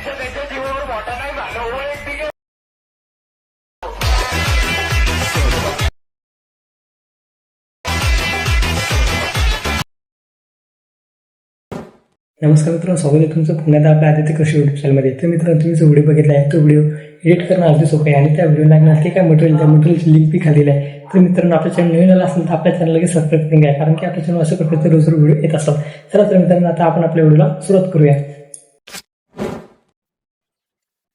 त्याच्या जीवावर मोठा नाही झालं वैयक्तिक नमस्कार मित्रांनो, स्वागत आहे तुमचं पुण्यात आपल्या आदित्य कृषी युट्यूब चॅनलमध्ये. तर मित्रांनो, तुम्ही जो व्हिडिओ बघितला आहे तो व्हिडिओ एडिट करणं अगदी सोपं आहे आणि त्या व्हिडिओ लागणार ते काय मटेरियल, त्या मटेरियलची लिंक बी खाली आहे. तर मित्रांनो, आपल्या चॅनल नवीन आला असेल तर आपल्या चॅनल लगेच सबस्क्राईब करून घ्या, कारण की आपल्या चॅनल अशा प्रकारचे रोज व्हिडिओ येत असतात. चला तर मित्रांनो, आता आपण आपल्या व्हिडिओला सुरुवात करूया.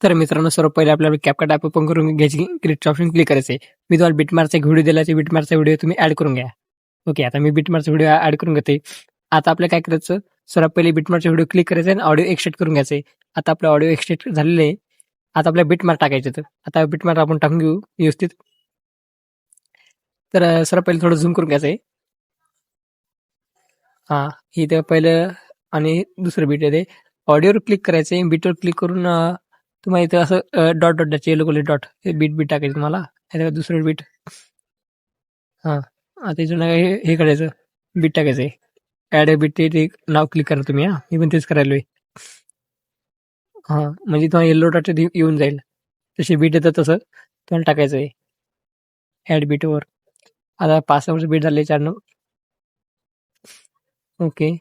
तर मित्रांनो, सर्व पहिले आपल्याला कॅपकट ॲप ओपन करून घ्यायची, क्रिएट ऑप्शन क्लिक करायचे. मी तुम्हाला बिटमार्कचा एक व्हिडिओ दिला, बिटमार्कचा व्हिडिओ तुम्ही ऍड करून घ्या. ओके, आता मी बिटमार्कचा व्हिडिओ ऍड करून घेते. आता आपल्याला काय करायचं, सर्वात पहिले बिटमार्कचा व्हिडिओ क्लिक करायचा आणि ऑडिओ एक्सट्रॅक्ट करून घ्यायचे. आता आपलं ऑडिओ एक्सट्रॅक्ट झालेलं आहे. आता आपल्या बिटमार्क टाकायचे. तर आता बिटमार्क आपण टाकून घेऊ व्यवस्थित. तर सर्वात पहिले थोडं झूम करून घ्यायचं आहे. हां, हे तर पहिलं आणि दुसरं बीट आहे ते. ऑडिओवर क्लिक करायचं आहे, बीटवर क्लिक करून तुम्हाला इथं असं डॉट डॉट द्यायचे, येलो कलर डॉट, हे बीट टाकायचं तुम्हाला. हे दुसरं बीट. हां, आता इथून हे करायचं, बीट टाकायचं आहे. ॲड बीट ते नाव क्लिक करा तुम्ही. हां, मी पण तेच करायलोय. हां, म्हणजे तुम्हाला येलो डॉट येऊन जाईल. जसे बीट येतं तसं तुम्हाला टाकायचं आहे ॲड बीटवर. आता 5 वर्ष बीट झाले 4 ओके.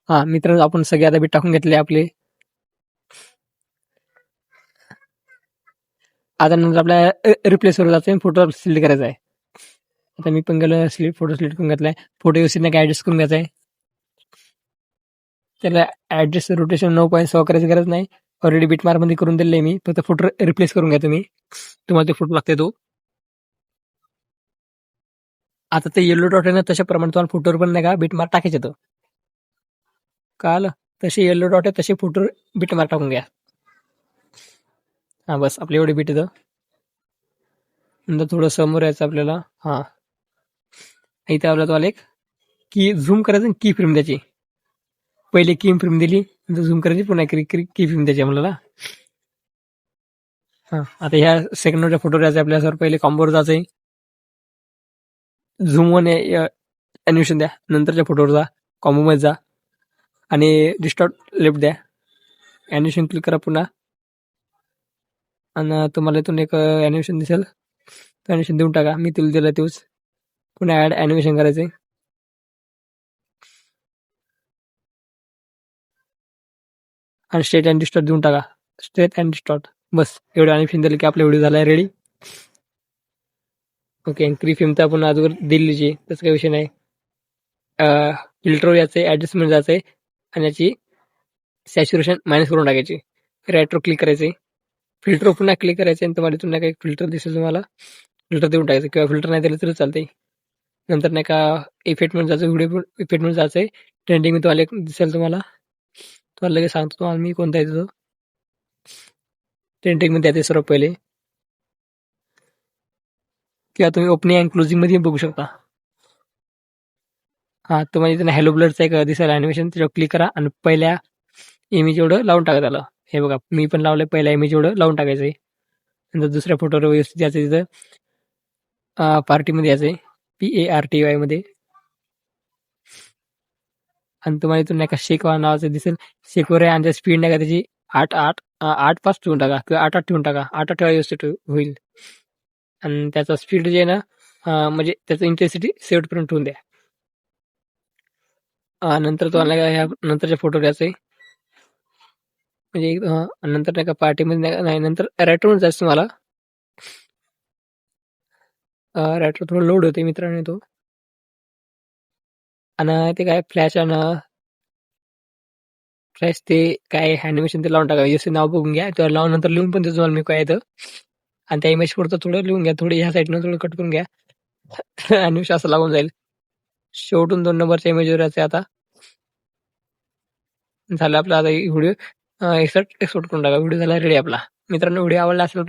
हां, मित्रांनो, आपण सगळे आता बीट टाकून घेतले आपले. आता नंतर आपल्या रिप्लेसवर जायचं आहे, फोटो सिलेक्ट करायचा आहे. आता मी पण गेलो फोटो सिलेक्ट करून घेतलाय. फोटो व्यवस्थित नाही ऍडजस्ट करून घ्यायचा आहे. त्याला ऍडजस्ट रोटेशन 9.6 करायची गरज नाही. ऑलरेडी बिटमार्क मध्ये करून दिले मी. फक्त फोटो रिप्लेस करून घ्या तुम्ही. तुम्हाला ते फोटो लागते तो. आता ते येलो डॉट आहे ना, तशाप्रमाणे तुम्हाला फोटोवर पण नाही का बिटमार्क टाकायचे तो. कळालं? तसे येलो डॉट आहे तसे फोटो बिटमार्क टाकून घ्या. हा, बस आपले एवढे बीट येतं. नंतर थोडं समोर यायचं आपल्याला. हा, इथे आपल्याला तुम्हाला एक की झूम करायचं, की फिल्म द्यायची. पहिले की फिल्म दिली, नंतर झूम करायची, पुन्हा की फिल्म द्यायची आपल्याला. हा, आता ह्या सेकंडच्या फोटो द्यायचा आपल्याला. सर पहिले कॉम्बोवर जायचंय, झूम वन ॲनिमेशन द्या. नंतरच्या फोटोवर जा, कॉम्बो मध्ये जा आणि डिस्टॉर्ट लेफ्ट द्या. ॲनिमेशन क्लिक करा पुन्हा, आणि तुम्हाला इथून एक ॲनिमेशन दिसेल, तर ॲनिमेशन देऊन टाका. मी तुला दिलं तेच. पुन्हा ॲड ॲनिमेशन करायचंय. आणि स्ट्रेट अँड डिस्टॉर्ट देऊन टाका. Straight and distort. बस एवढं ॲनिमेशन दिलं की आपला व्हिडिओ झाला आहे रेडी. ओके, आणि क्री फिल्म तर आपण अजून दिल्लीची, तसं काही विषय नाही. फिल्टर याचं आहे, ॲडजस्टमेंट जायचं आहे आणि याची सॅच्युरेशन मायनस करून टाकायची. राईटवर क्लिक करायचे, फिल्टर पुन्हा क्लिक करायचे आणि तुम्हाला इथून नाही का एक फिल्टर दिसेल, तुम्हाला फिल्टर देऊन टाकायचं, किंवा फिल्टर नाही दिलं तरी चालते. नंतर नाही का इफेक्टमध्ये जायचं, व्हिडिओ इफेक्टमध्ये जायचं आहे. ट्रेंडिंग तुम्हाला एक दिसेल, तुम्हाला लगेच सांगतो तुम्हाला मी कोणता आहे तो. ट्रेंडिंगमध्ये द्यायचे सर्व पहिले, किंवा तुम्ही ओपनिंग अँड क्लोजिंग मध्ये बघू शकता. हा, तुम्हाला इथे हॅलो ब्लडचं एक दिसेल ॲनिमेशन, त्याच्यावर क्लिक करा आणि पहिल्या इमेज एवढं लावून टाका त्याला. हे बघा, मी पण लावलंय, पहिल्या इमेज एवढं लावून टाकायचं आहे. नंतर दुसऱ्या फोटोवर व्यवस्थित यायचं, तिथं पार्टीमध्ये यायचं, PARTY मध्ये. आणि तुम्हाला इथून नाही का शेकवा नावाचं दिसेल, शेकवर आहे. आणि स्पीड नाही का त्याची 8.5 ठेवून टाका, किंवा 8.8 ठेवून टाका. 8.8 ठेवा, व्यवस्थित होईल. आणि त्याचा स्पीड जे आहे ना, म्हणजे त्याचं इंटेन्सिटी 7 पर्यंत ठेवून द्या. नंतर तुम्हाला ह्या नंतरच्या फोटो द्यायचे, म्हणजे नंतर नाही का पार्टीमध्ये नाही, नंतर रायटरवर जायचं तुम्हाला. रायटर थोडं लोड होते मित्रांनो तो. आणि ते काय फ्लॅश ते काय ॲनिमेशन ते लावून टाका. जसं नाव बघून घ्या, तेव्हा लावून नंतर लिहून पण देतो तुम्हाला मी काय येतं. आणि त्या इमेज पुरतं थोडं लिहून घ्या, थोडी ह्या साईडनं थोडं कट करून घ्या. ॲनिमेशन असं लागून जाईल. शेवटून 2 नंबरच्या इमेजवर यायचं. आता झालं आपला. आता व्हिडिओ एक्सपोर्ट करून टाका. व्हिडिओ झाला रेडी आपला. मित्रांनो, व्हिडिओ आवडला असेल